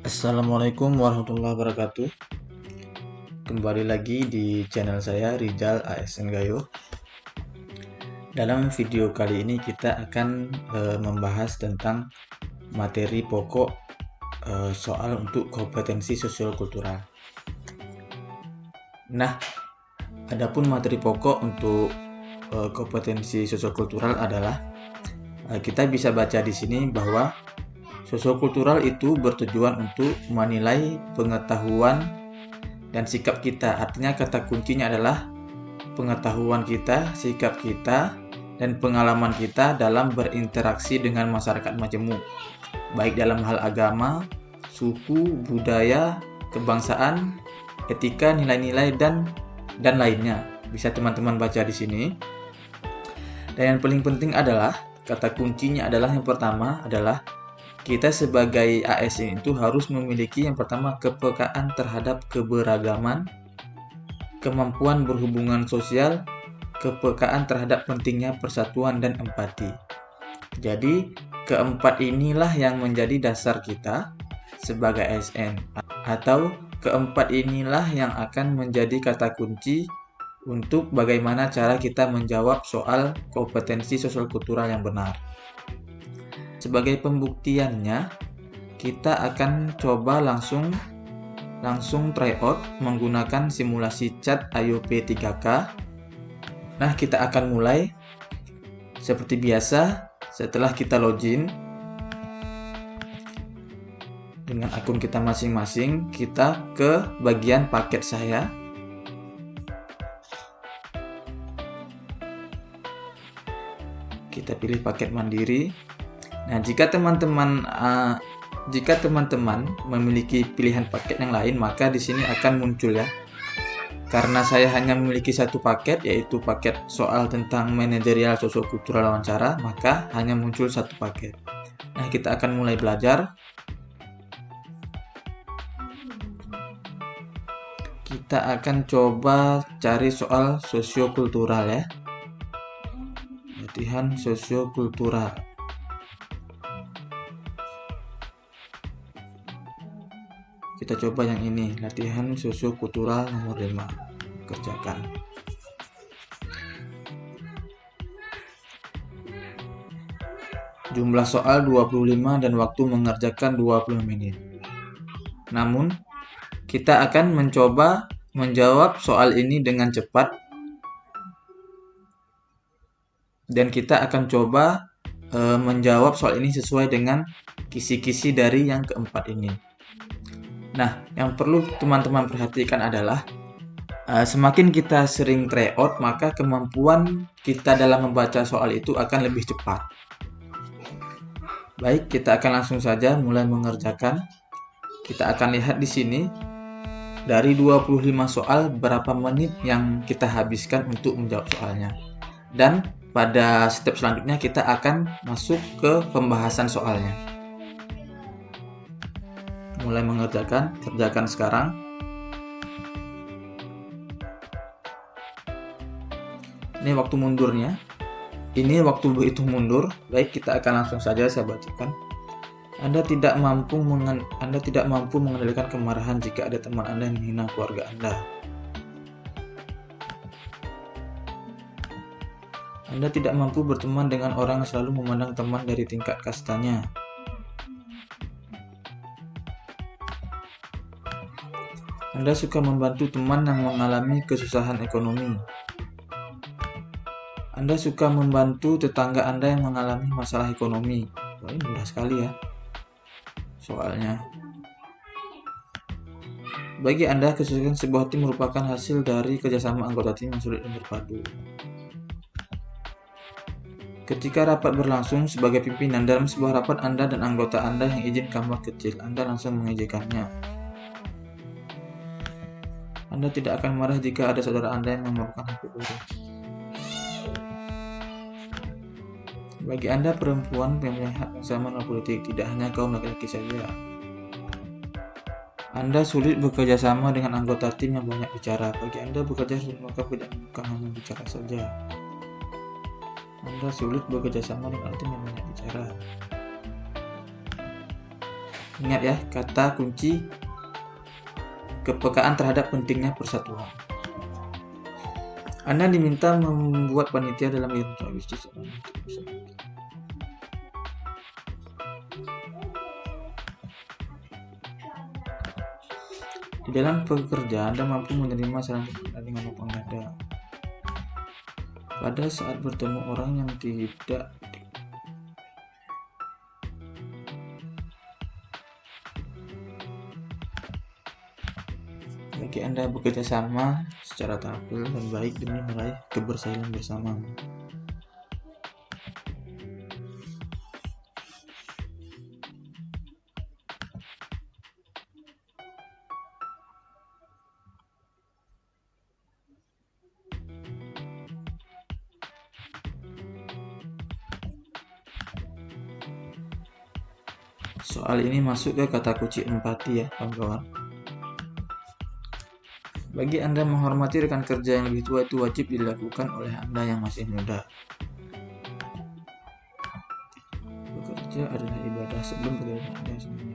Assalamualaikum warahmatullahi wabarakatuh. Kembali lagi di channel saya Rizal ASN Gayo. Dalam video kali ini kita akan membahas tentang materi pokok soal untuk kompetensi sosial-kultural. Nah, adapun materi pokok untuk kompetensi sosial-kultural adalah kita bisa baca di sini bahwa sosiokultural itu bertujuan untuk menilai pengetahuan dan sikap kita. Artinya kata kuncinya adalah pengetahuan kita, sikap kita, dan pengalaman kita dalam berinteraksi dengan masyarakat majemuk, baik dalam hal agama, suku, budaya, kebangsaan, etika, nilai-nilai, dan lainnya. Bisa teman-teman baca di sini. Dan yang paling penting adalah kata kuncinya adalah yang pertama adalah kita sebagai ASN itu harus memiliki yang pertama kepekaan terhadap keberagaman, kemampuan berhubungan sosial, kepekaan terhadap pentingnya persatuan dan empati. Jadi, keempat inilah yang menjadi dasar kita sebagai ASN, atau keempat inilah yang akan menjadi kata kunci untuk bagaimana cara kita menjawab soal kompetensi sosial kultural yang benar. Sebagai pembuktiannya, kita akan coba langsung try out menggunakan simulasi chat IOP 3K. Nah, kita akan mulai seperti biasa setelah kita login dengan akun kita masing-masing. Kita ke bagian paket saya. Kita pilih paket mandiri. Nah, jika teman-teman memiliki pilihan paket yang lain, maka di sini akan muncul ya. Karena saya hanya memiliki satu paket, yaitu paket soal tentang manajerial sosiokultural wawancara, maka hanya muncul satu paket. Nah, kita akan mulai belajar. Kita akan coba cari soal sosiokultural ya. Latihan sosiokultural. Kita coba yang ini, latihan sosiokultural nomor 5. Kerjakan. Jumlah soal 25 dan waktu mengerjakan 20 menit. Namun, kita akan mencoba menjawab soal ini dengan cepat. Dan kita akan coba menjawab soal ini sesuai dengan kisi-kisi dari yang keempat ini. Nah, yang perlu teman-teman perhatikan adalah semakin kita sering try out, maka kemampuan kita dalam membaca soal itu akan lebih cepat. Baik, kita akan langsung saja mulai mengerjakan. Kita akan lihat di sini dari 25 soal berapa menit yang kita habiskan untuk menjawab soalnya. Dan pada step selanjutnya kita akan masuk ke pembahasan soalnya. Mulai mengerjakan, kerjakan sekarang. Ini waktu mundurnya. Ini waktu berhitung mundur. Baik, kita akan langsung saja saya bacakan. Anda tidak mampu mengendalikan kemarahan jika ada teman Anda yang menghina keluarga Anda. Anda tidak mampu berteman dengan orang yang selalu memandang teman dari tingkat kastanya. Anda suka membantu teman yang mengalami kesusahan ekonomi. Anda suka membantu tetangga Anda yang mengalami masalah ekonomi. Wah, ini mudah sekali ya soalnya. Bagi Anda, kesuksesan sebuah tim merupakan hasil dari kerjasama anggota tim yang sulit dan berpadu. Ketika rapat berlangsung sebagai pimpinan dalam sebuah rapat, Anda dan anggota Anda yang izin kamar kecil, Anda langsung mengizinkannya. Anda tidak akan marah jika ada saudara Anda yang memerlukan HP baru. Bagi Anda, perempuan mempunyai hak yang sama dalam politik, tidak hanya kaum laki-laki saja. Anda sulit bekerja sama dengan anggota tim yang banyak bicara. Bagi Anda, bekerja sulit, maka bukan hanya bicara saja. Anda sulit bekerja sama dengan tim yang banyak bicara. Ingat ya, kata kunci kepekaan terhadap pentingnya persatuan. Anda diminta membuat panitia dalam bisnis. Di dalam pekerjaan, Anda mampu menerima saran dengan lapang dada. Pada saat bertemu orang yang tidak bagi Anda bekerja sama secara tampil dan baik demi meraih keberhasilan bersama. Soal ini masuk ke kata kunci empati ya, kawan-kawan. Bagi Anda menghormati rekan kerja yang lebih tua itu wajib dilakukan oleh Anda yang masih muda. Bekerja adalah ibadah sebelum bekerja Anda semuanya.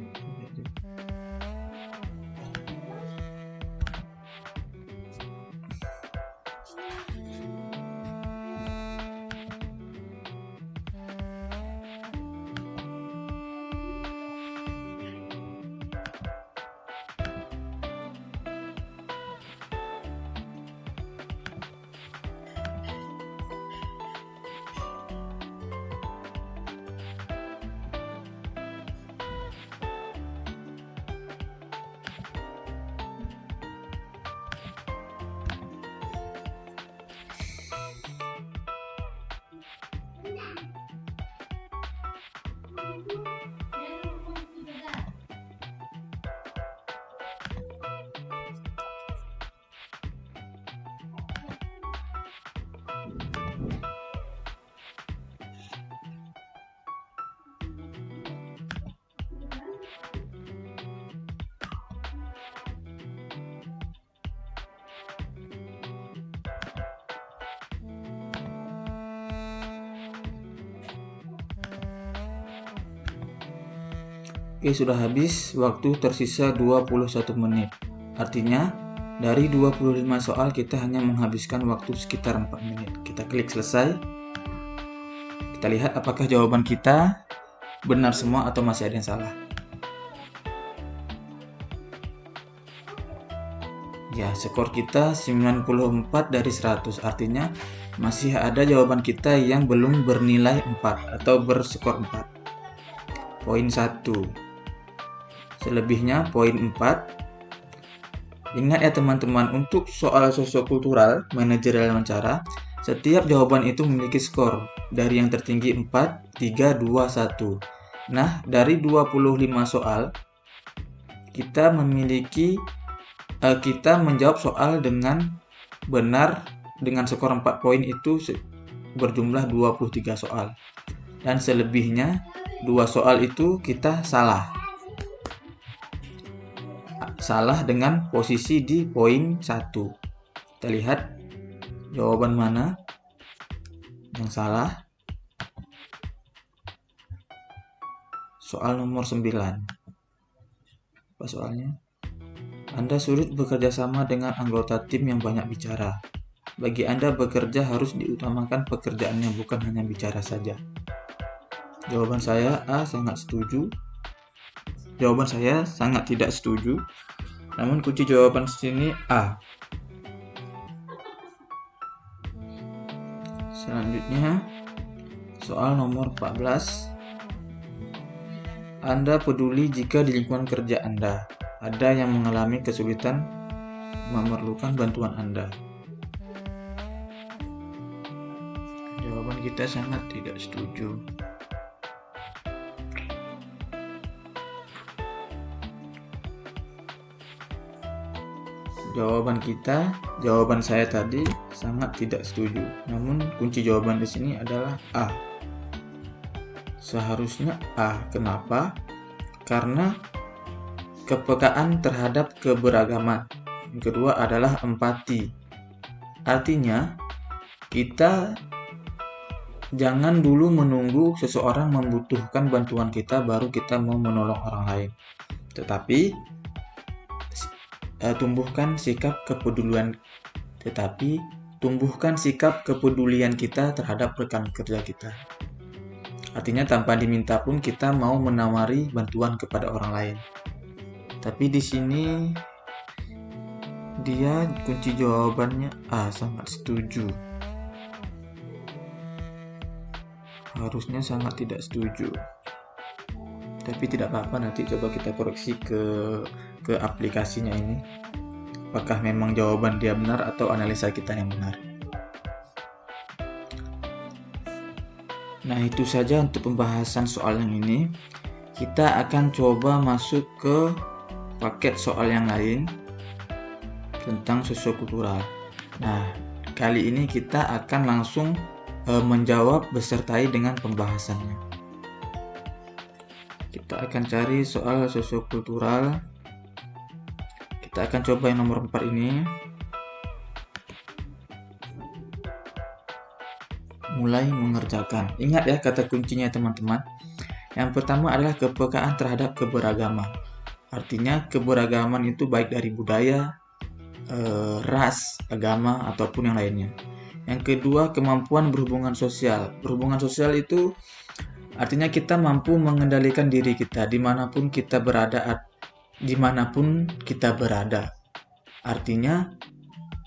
Oke, sudah habis, waktu tersisa 21 menit. Artinya, dari 25 soal kita hanya menghabiskan waktu sekitar 4 menit. Kita klik selesai. Kita lihat apakah jawaban kita benar semua atau masih ada yang salah. Ya, skor kita 94 dari 100. Artinya, masih ada jawaban kita yang belum bernilai 4 atau berskor 4. Poin 1. Selebihnya poin 4. Ingat ya teman-teman, untuk soal sosiokultural, manajerial wawancara, setiap jawaban itu memiliki skor dari yang tertinggi 4, 3, 2, 1. Nah, dari 25 soal, kita menjawab soal dengan benar dengan skor 4 poin itu berjumlah 23 soal. Dan selebihnya 2 soal itu kita salah dengan posisi di poin 1. Kita lihat jawaban mana yang salah. Soal nomor 9. Apa soalnya? Anda sulit bekerja sama dengan anggota tim yang banyak bicara. Bagi Anda bekerja harus diutamakan pekerjaannya, bukan hanya bicara saja. Jawaban saya A, sangat setuju. Jawaban saya sangat tidak setuju. Namun kunci jawaban sini A. Selanjutnya, soal nomor 14. Anda peduli jika di lingkungan kerja Anda ada yang mengalami kesulitan memerlukan bantuan Anda. Jawaban kita sangat tidak setuju. Jawaban saya tadi sangat tidak setuju. Namun kunci jawaban di sini adalah A. Seharusnya A. Kenapa? Karena kepekaan terhadap keberagaman. Yang kedua adalah empati. Artinya, kita Jangan dulu menunggu seseorang membutuhkan bantuan kita baru kita mau menolong orang lain. Tetapi tumbuhkan sikap kepedulian kita terhadap rekan kerja kita. Artinya tanpa diminta pun kita mau menawari bantuan kepada orang lain. Tapi di sini dia kunci jawabannya sangat setuju. Harusnya sangat tidak setuju. Tapi tidak apa-apa, nanti coba kita koreksi ke aplikasinya ini. Apakah memang jawaban dia benar atau analisa kita yang benar. Nah, itu saja untuk pembahasan soal yang ini. Kita akan coba masuk ke paket soal yang lain tentang sosiokultural. Nah, kali ini kita akan langsung menjawab besertai dengan pembahasannya. Kita akan cari soal sosiokultural. Kita akan coba yang nomor 4 ini. Mulai mengerjakan. Ingat ya kata kuncinya teman-teman. Yang pertama adalah kepekaan terhadap keberagaman. Artinya keberagaman itu baik dari budaya, ras, agama, ataupun yang lainnya. Yang kedua, kemampuan berhubungan sosial. Berhubungan sosial itu artinya kita mampu mengendalikan diri kita dimanapun kita berada. Artinya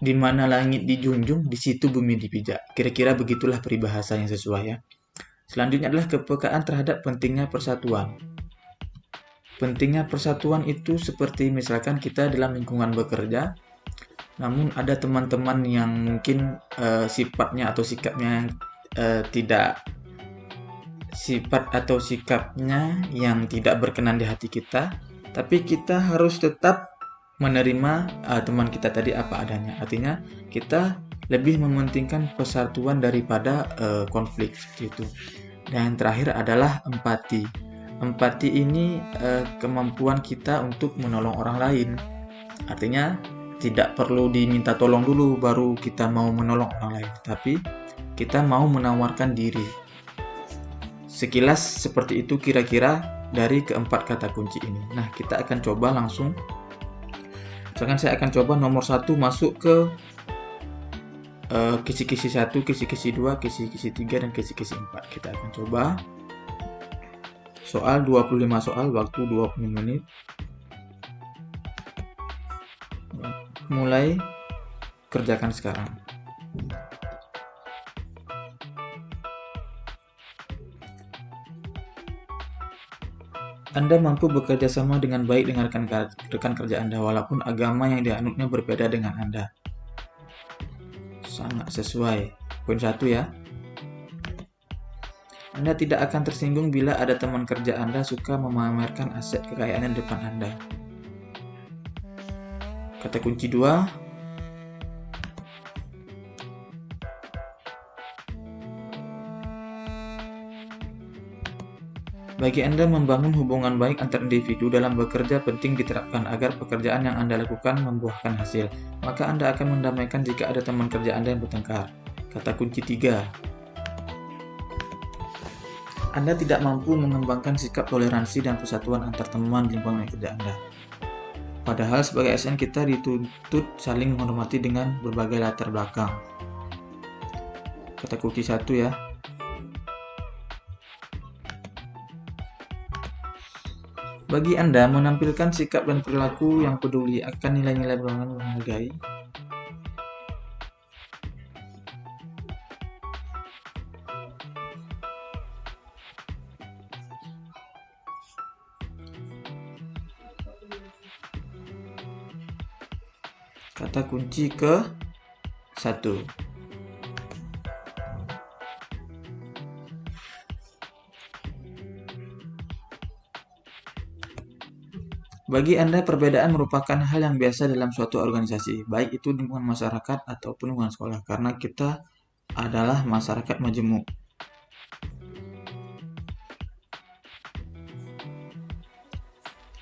di mana langit dijunjung, di situ bumi dipijak. Kira-kira begitulah peribahasa yang sesuai ya. Selanjutnya adalah kepekaan terhadap pentingnya persatuan. Pentingnya persatuan itu seperti misalkan kita dalam lingkungan bekerja, namun ada teman-teman yang mungkin sikapnya yang tidak berkenan di hati kita, tapi kita harus tetap menerima teman kita tadi apa adanya. Artinya kita lebih mementingkan persatuan daripada konflik gitu. Dan yang terakhir adalah empati. Empati ini kemampuan kita untuk menolong orang lain. Artinya tidak perlu diminta tolong dulu baru kita mau menolong orang lain, tapi kita mau menawarkan diri. Sekilas seperti itu kira-kira dari keempat kata kunci ini. Nah, kita akan coba langsung. Misalkan saya akan coba nomor 1 masuk ke kisi-kisi 1, kisi-kisi 2, kisi-kisi 3, dan kisi-kisi 4. Kita akan coba. Soal 25 soal, waktu 20 menit. Mulai kerjakan sekarang. Anda mampu bekerja sama dengan baik dengan rekan kerja Anda walaupun agama yang dianutnya berbeda dengan Anda. Sangat sesuai. Poin 1 ya. Anda tidak akan tersinggung bila ada teman kerja Anda suka memamerkan aset kekayaannya di depan Anda. Kata kunci 2. Bagi Anda, membangun hubungan baik antar individu dalam bekerja penting diterapkan agar pekerjaan yang Anda lakukan membuahkan hasil. Maka Anda akan mendamaikan jika ada teman kerja Anda yang bertengkar. Kata kunci 3. Anda tidak mampu mengembangkan sikap toleransi dan persatuan antar teman di lingkungan kerja Anda. Padahal sebagai ASN kita dituntut saling menghormati dengan berbagai latar belakang. Kata kunci 1 ya. Bagi Anda, menampilkan sikap dan perilaku yang peduli akan nilai-nilai bermanfaat menghargai. Kata kunci ke 1. Bagi Anda, perbedaan merupakan hal yang biasa dalam suatu organisasi, baik itu lingkungan masyarakat ataupun lingkungan sekolah, karena kita adalah masyarakat majemuk.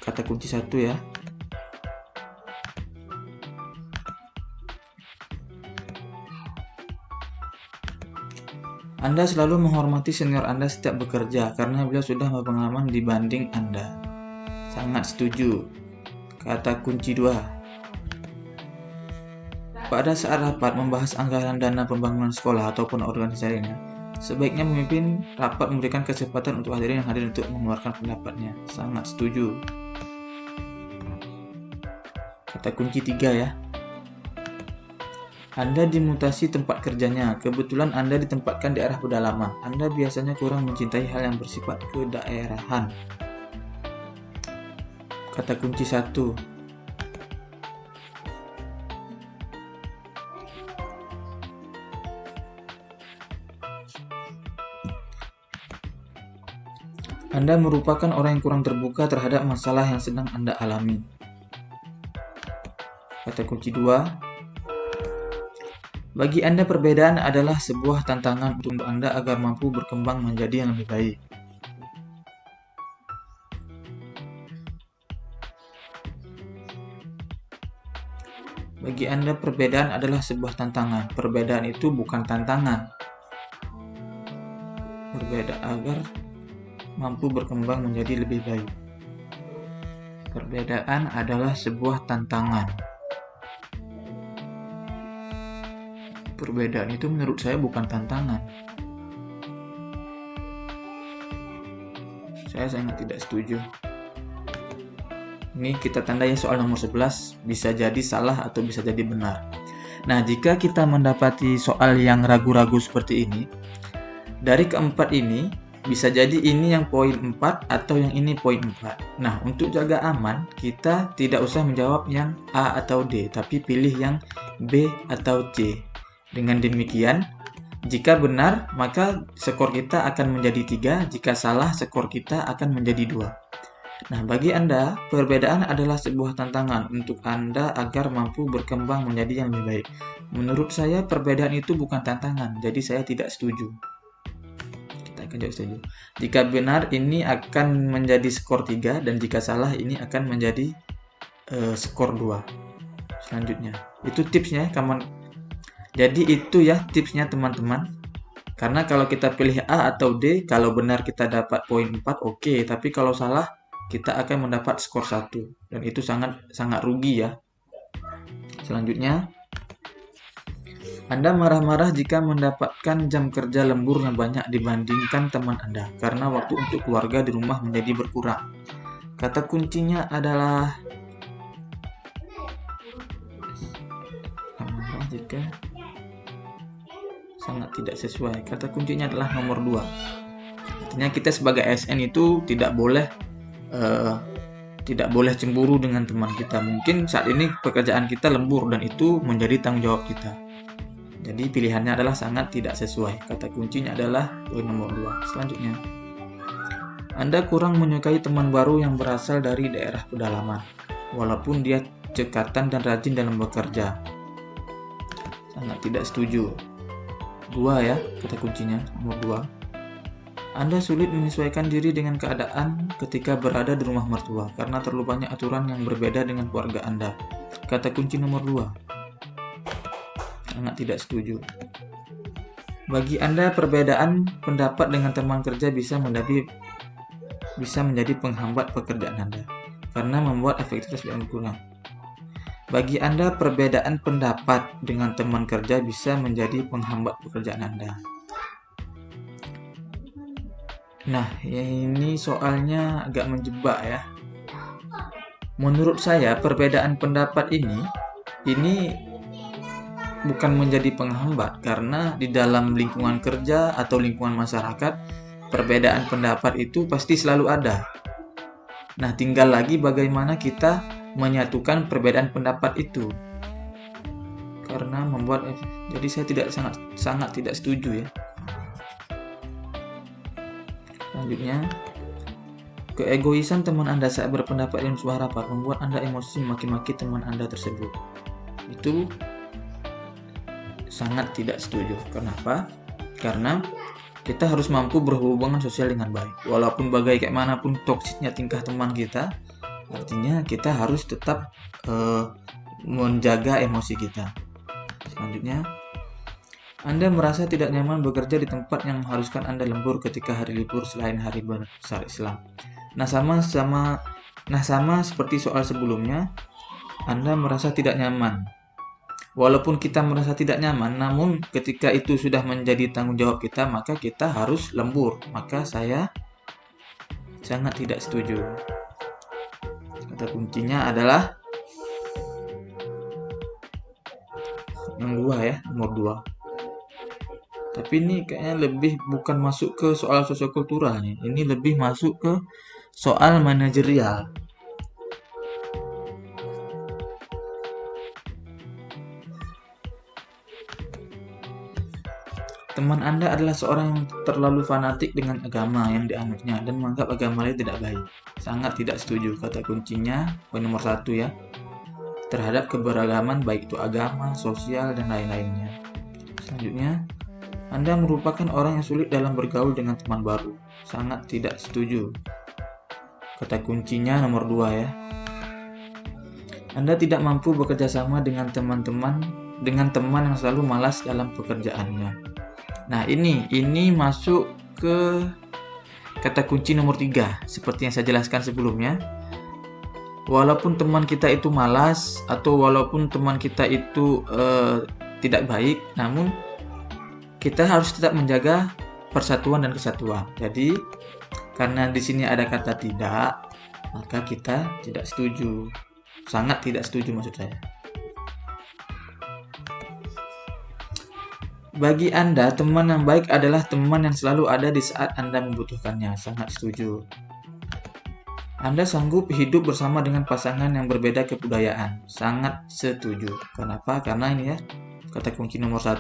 Kata kunci 1 ya. Anda selalu menghormati senior Anda setiap bekerja karena beliau sudah berpengalaman dibanding Anda. Sangat setuju. Kata kunci 2. Pada saat rapat membahas anggaran dana pembangunan sekolah ataupun organisasi lainnya, sebaiknya pemimpin rapat memberikan kesempatan untuk hadirin yang hadir untuk mengeluarkan pendapatnya. Sangat setuju. Kata kunci 3 ya. Anda dimutasi tempat kerjanya. Kebetulan Anda ditempatkan di daerah pedalaman. Anda biasanya kurang mencintai hal yang bersifat kedaerahan. Kata kunci 1. Anda merupakan orang yang kurang terbuka terhadap masalah yang sedang Anda alami. Kata kunci 2. Bagi Anda perbedaan adalah sebuah tantangan untuk Anda agar mampu berkembang menjadi yang lebih baik. Bagi Anda perbedaan adalah sebuah tantangan. Perbedaan itu bukan tantangan. Berbeda agar mampu berkembang menjadi lebih baik. Perbedaan adalah sebuah tantangan. Perbedaan itu menurut saya bukan tantangan. Saya sangat tidak setuju. Ini kita tandai soal nomor 11, bisa jadi salah atau bisa jadi benar. Nah, jika kita mendapati soal yang ragu-ragu seperti ini, dari keempat ini, bisa jadi ini yang poin 4 atau yang ini poin 4. Nah, untuk jaga aman, kita tidak usah menjawab yang A atau D, tapi pilih yang B atau C. Dengan demikian, jika benar, maka skor kita akan menjadi 3, jika salah, skor kita akan menjadi 2. Nah, bagi Anda, perbedaan adalah sebuah tantangan untuk Anda agar mampu berkembang menjadi yang lebih baik. Menurut saya, perbedaan itu bukan tantangan, jadi saya tidak setuju. Kita akan jawab setuju. Jika benar, ini akan menjadi skor 3, dan jika salah, ini akan menjadi skor 2. Selanjutnya, itu tipsnya, kawan. Jadi itu ya tipsnya teman-teman. Karena kalau kita pilih A atau D, kalau benar kita dapat poin 4, oke. Tapi kalau salah, kita akan mendapat skor 1. Dan itu sangat rugi ya. Selanjutnya, Anda marah-marah jika mendapatkan jam kerja lembur yang banyak dibandingkan teman Anda. Karena waktu untuk keluarga di rumah menjadi berkurang. Kata kuncinya adalah marah jika sangat tidak sesuai. Kata kuncinya adalah nomor 2. Artinya kita sebagai ASN itu tidak boleh cemburu dengan teman kita. Mungkin saat ini pekerjaan kita lembur dan itu menjadi tanggung jawab kita. Jadi pilihannya adalah sangat tidak sesuai. Kata kuncinya adalah poin nomor 2. Selanjutnya, Anda kurang menyukai teman baru yang berasal dari daerah pedalaman, walaupun dia cekatan dan rajin dalam bekerja. Sangat tidak setuju. 2 ya, kata kuncinya, nomor 2. Anda sulit menyesuaikan diri dengan keadaan ketika berada di rumah mertua karena terlalu banyak aturan yang berbeda dengan keluarga Anda. Kata kunci nomor 2. Sangat tidak setuju. Bagi Anda, perbedaan pendapat dengan teman kerja bisa menjadi penghambat pekerjaan Anda karena membuat efektivitas berkurang. Bagi Anda, perbedaan pendapat dengan teman kerja bisa menjadi penghambat pekerjaan Anda. Nah, ini soalnya agak menjebak ya. Menurut saya, perbedaan pendapat ini bukan menjadi penghambat karena di dalam lingkungan kerja atau lingkungan masyarakat, perbedaan pendapat itu pasti selalu ada. Nah, tinggal lagi bagaimana kita menyatukan perbedaan pendapat itu karena jadi saya sangat tidak setuju ya. Selanjutnya, keegoisan teman Anda saat berpendapat dalam sebuah rapat membuat Anda emosi maki-maki teman Anda tersebut. Itu sangat tidak setuju. Kenapa? Karena kita harus mampu berhubungan sosial dengan baik. Walaupun bagaimanapun toksiknya tingkah teman kita, artinya kita harus tetap menjaga emosi kita. Selanjutnya, Anda merasa tidak nyaman bekerja di tempat yang mengharuskan Anda lembur ketika hari libur selain hari besar Islam. Nah, sama seperti soal sebelumnya, Anda merasa tidak nyaman. Walaupun kita merasa tidak nyaman, namun ketika itu sudah menjadi tanggung jawab kita, maka kita harus lembur. Maka saya sangat tidak setuju. Kata kuncinya adalah yang nomor 2. Tapi ini kayaknya lebih bukan masuk ke soal sosiokultural nih. Ini lebih masuk ke soal manajerial. Teman Anda adalah seorang yang terlalu fanatik dengan agama yang dianutnya dan menganggap agama lain tidak baik. Sangat tidak setuju. Kata kuncinya poin nomor 1 ya. Terhadap keberagaman baik itu agama, sosial, dan lain-lainnya. Selanjutnya, Anda merupakan orang yang sulit dalam bergaul dengan teman baru. Sangat tidak setuju. Kata kuncinya nomor 2 ya. Anda tidak mampu bekerja sama dengan teman yang selalu malas dalam pekerjaannya. Nah, ini masuk ke kata kunci nomor 3, seperti yang saya jelaskan sebelumnya. Walaupun teman kita itu malas atau walaupun teman kita itu tidak baik, namun kita harus tetap menjaga persatuan dan kesatuan. Jadi, karena di sini ada kata tidak, maka kita tidak setuju. Sangat tidak setuju maksud saya. Bagi Anda, teman yang baik adalah teman yang selalu ada di saat Anda membutuhkannya. Sangat setuju. Anda sanggup hidup bersama dengan pasangan yang berbeda kebudayaan. Sangat setuju. Kenapa? Karena ini ya, kata kunci nomor 1.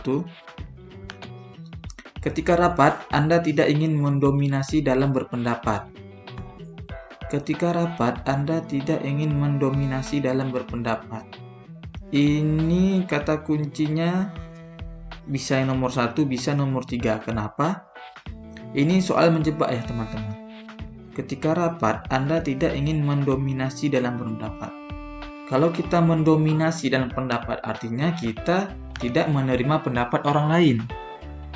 Ketika rapat, Anda tidak ingin mendominasi dalam berpendapat. Ketika rapat, Anda tidak ingin mendominasi dalam berpendapat. Ini kata kuncinya bisa nomor 1, bisa nomor 3. Kenapa? Ini soal menjebak ya teman-teman. Ketika rapat, Anda tidak ingin mendominasi dalam berpendapat. Kalau kita mendominasi dalam pendapat, artinya kita tidak menerima pendapat orang lain.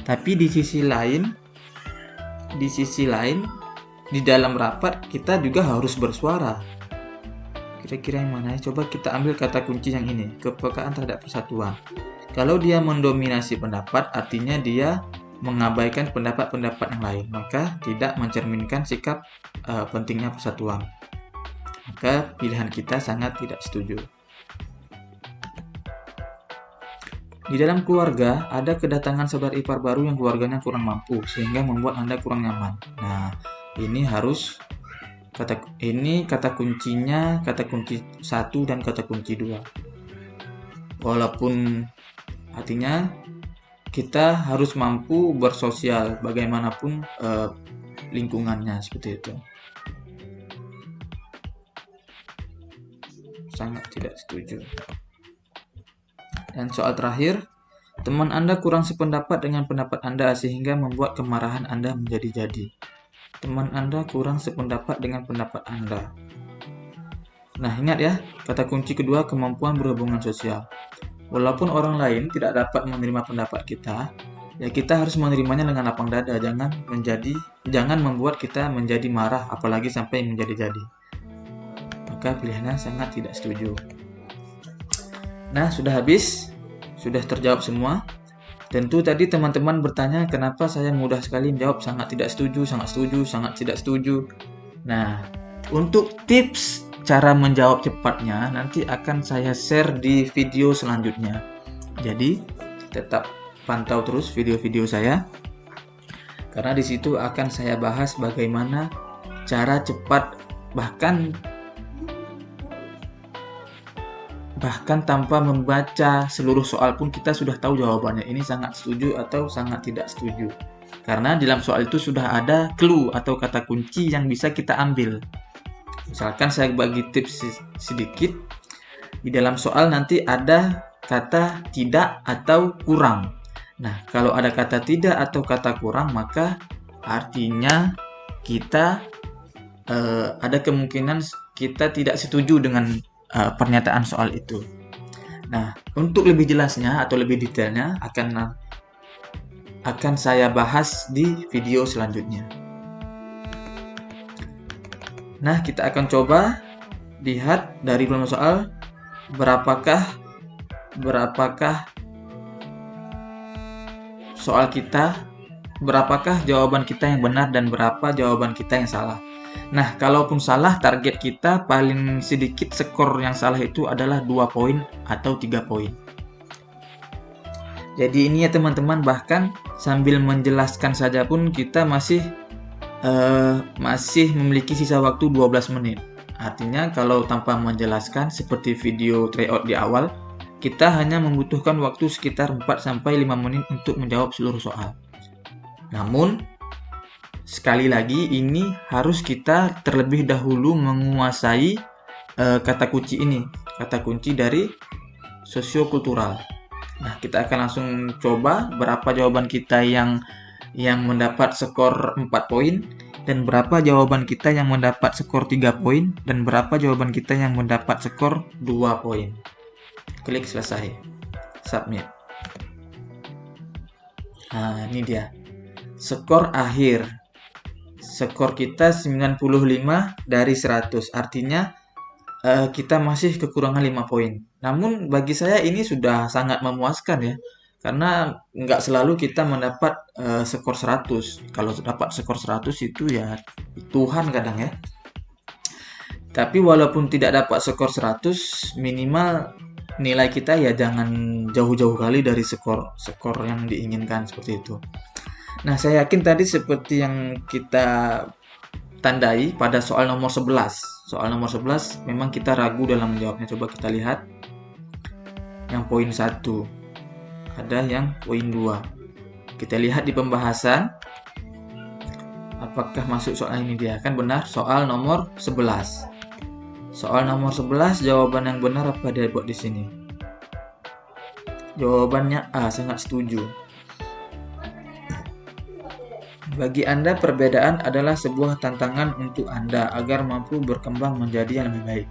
Tapi di sisi lain, di dalam rapat kita juga harus bersuara. Kira-kira yang mana ya? Coba kita ambil kata kunci yang ini, kepekaan terhadap persatuan. Kalau dia mendominasi pendapat, artinya dia mengabaikan pendapat-pendapat yang lain, maka tidak mencerminkan sikap pentingnya persatuan. Maka pilihan kita sangat tidak setuju. Di dalam keluarga, ada kedatangan saudara ipar baru yang keluarganya kurang mampu, sehingga membuat Anda kurang nyaman. Nah, ini harus kata kuncinya, kata kunci 1 dan kata kunci 2. Walaupun artinya kita harus mampu bersosial bagaimanapun lingkungannya, seperti itu. Sangat tidak setuju. Dan soal terakhir, teman Anda kurang sependapat dengan pendapat Anda sehingga membuat kemarahan Anda menjadi-jadi. Teman Anda kurang sependapat dengan pendapat Anda. Nah, ingat ya, kata kunci kedua, kemampuan berhubungan sosial. Walaupun orang lain tidak dapat menerima pendapat kita, ya kita harus menerimanya dengan lapang dada. Jangan membuat kita menjadi marah, apalagi sampai menjadi-jadi. Maka pilihannya sangat tidak setuju. Nah, sudah habis, sudah terjawab semua. Tentu tadi teman-teman bertanya kenapa saya mudah sekali menjawab sangat tidak setuju, sangat setuju, sangat tidak setuju. Nah, untuk tips cara menjawab cepatnya nanti akan saya share di video selanjutnya. Jadi, tetap pantau terus video-video saya. Karena di situ akan saya bahas bagaimana cara cepat bahkan tanpa membaca seluruh soal pun kita sudah tahu jawabannya. Ini sangat setuju atau sangat tidak setuju. Karena dalam soal itu sudah ada clue atau kata kunci yang bisa kita ambil. Misalkan saya bagi tips sedikit. Di dalam soal nanti ada kata tidak atau kurang. Nah, kalau ada kata tidak atau kata kurang, maka artinya kita ada kemungkinan kita tidak setuju dengan pernyataan soal itu. Nah, untuk lebih jelasnya atau lebih detailnya akan akan saya bahas di video selanjutnya. Nah, kita akan coba lihat dari beberapa soal berapakah soal kita, berapakah jawaban kita yang benar dan berapa jawaban kita yang salah. Nah, kalaupun salah, target kita paling sedikit skor yang salah itu adalah 2 poin atau 3 poin. Jadi ini ya teman-teman, bahkan sambil menjelaskan saja pun kita masih memiliki sisa waktu 12 menit. Artinya kalau tanpa menjelaskan seperti video tryout di awal, kita hanya membutuhkan waktu sekitar 4-5 menit untuk menjawab seluruh soal. Namun, sekali lagi ini harus kita terlebih dahulu menguasai kata kunci ini, kata kunci dari sosiokultural. Nah, kita akan langsung coba berapa jawaban kita yang mendapat skor 4 poin, dan berapa jawaban kita yang mendapat skor 3 poin, dan berapa jawaban kita yang mendapat skor 2 poin. Klik selesai. Submit. Nah, ini dia. Skor akhir. Skor kita 95 dari 100. Artinya kita masih kekurangan 5 poin. Namun bagi saya ini sudah sangat memuaskan ya. Karena nggak selalu kita mendapat skor 100. Kalau dapat skor 100 itu ya Tuhan kadang ya. Tapi walaupun tidak dapat skor 100, minimal nilai kita ya jangan jauh-jauh kali dari skor yang diinginkan, seperti itu. Nah, saya yakin tadi seperti yang kita tandai pada soal nomor 11. Soal nomor 11 memang kita ragu dalam menjawabnya. Coba kita lihat. Yang poin 1. Ada yang poin 2. Kita lihat di pembahasan. Apakah masuk soal ini dia? Kan benar, soal nomor 11. Soal nomor 11, jawaban yang benar apa dia buat di sini? Jawabannya A, sangat setuju. Bagi Anda, perbedaan adalah sebuah tantangan untuk Anda agar mampu berkembang menjadi yang lebih baik.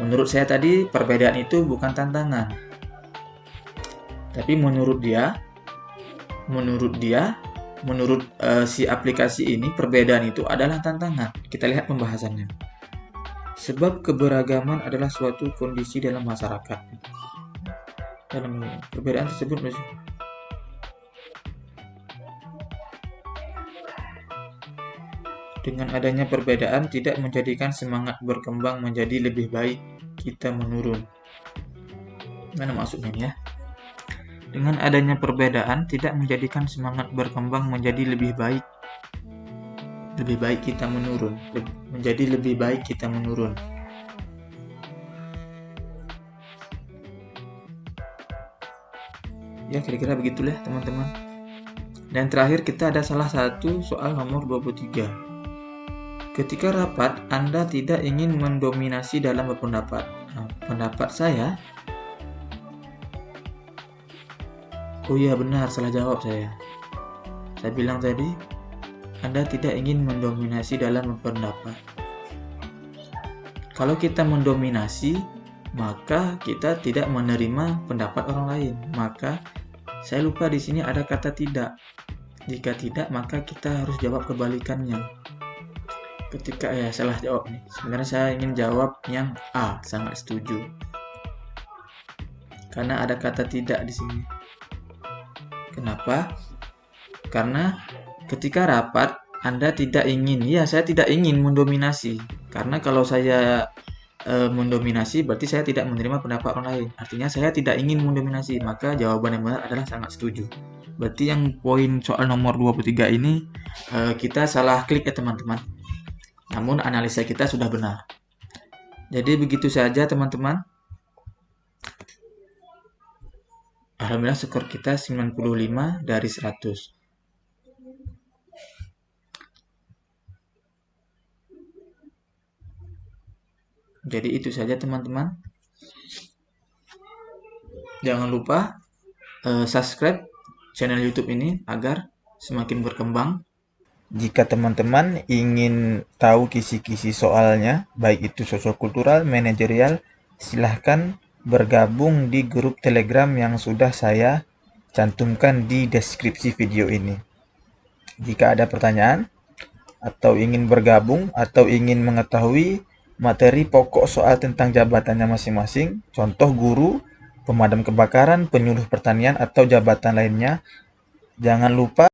Menurut saya tadi, perbedaan itu bukan tantangan. Tapi menurut si aplikasi ini, perbedaan itu adalah tantangan. Kita lihat pembahasannya. Sebab keberagaman adalah suatu kondisi dalam masyarakat. Dalam perbedaan tersebut dengan adanya perbedaan tidak menjadikan semangat berkembang menjadi lebih baik kita menurun. Mana maksudnya ya? Dengan adanya perbedaan tidak menjadikan semangat berkembang menjadi lebih baik kita menurun, menjadi lebih baik kita menurun. Ya, kira-kira begitulah teman-teman. Dan terakhir kita ada salah satu soal nomor 23. Ketika rapat, Anda tidak ingin mendominasi dalam berpendapat. Nah, pendapat saya. Oh iya benar, salah jawab saya. Saya bilang tadi, Anda tidak ingin mendominasi dalam berpendapat. Kalau kita mendominasi, maka kita tidak menerima pendapat orang lain. Maka saya lupa di sini ada kata tidak. Jika tidak, maka kita harus jawab kebalikannya. Ketika salah jawab nih. Sebenarnya saya ingin jawab yang A, sangat setuju. Karena ada kata tidak di sini. Kenapa? Karena ketika rapat Anda tidak ingin, saya tidak ingin mendominasi. Karena kalau saya mendominasi berarti saya tidak menerima pendapat orang lain. Artinya saya tidak ingin mendominasi, maka jawaban yang benar adalah sangat setuju. Berarti yang poin soal nomor 23 ini kita salah klik ya teman-teman. Namun analisa kita sudah benar. Jadi begitu saja teman-teman. Alhamdulillah skor kita 95 dari 100. Jadi itu saja teman-teman. Jangan lupa subscribe channel YouTube ini agar semakin berkembang. Jika teman-teman ingin tahu kisi-kisi soalnya, baik itu sosiokultural, manajerial, silahkan bergabung di grup Telegram yang sudah saya cantumkan di deskripsi video ini. Jika ada pertanyaan atau ingin bergabung atau ingin mengetahui materi pokok soal tentang jabatannya masing-masing, contoh guru, pemadam kebakaran, penyuluh pertanian, atau jabatan lainnya, jangan lupa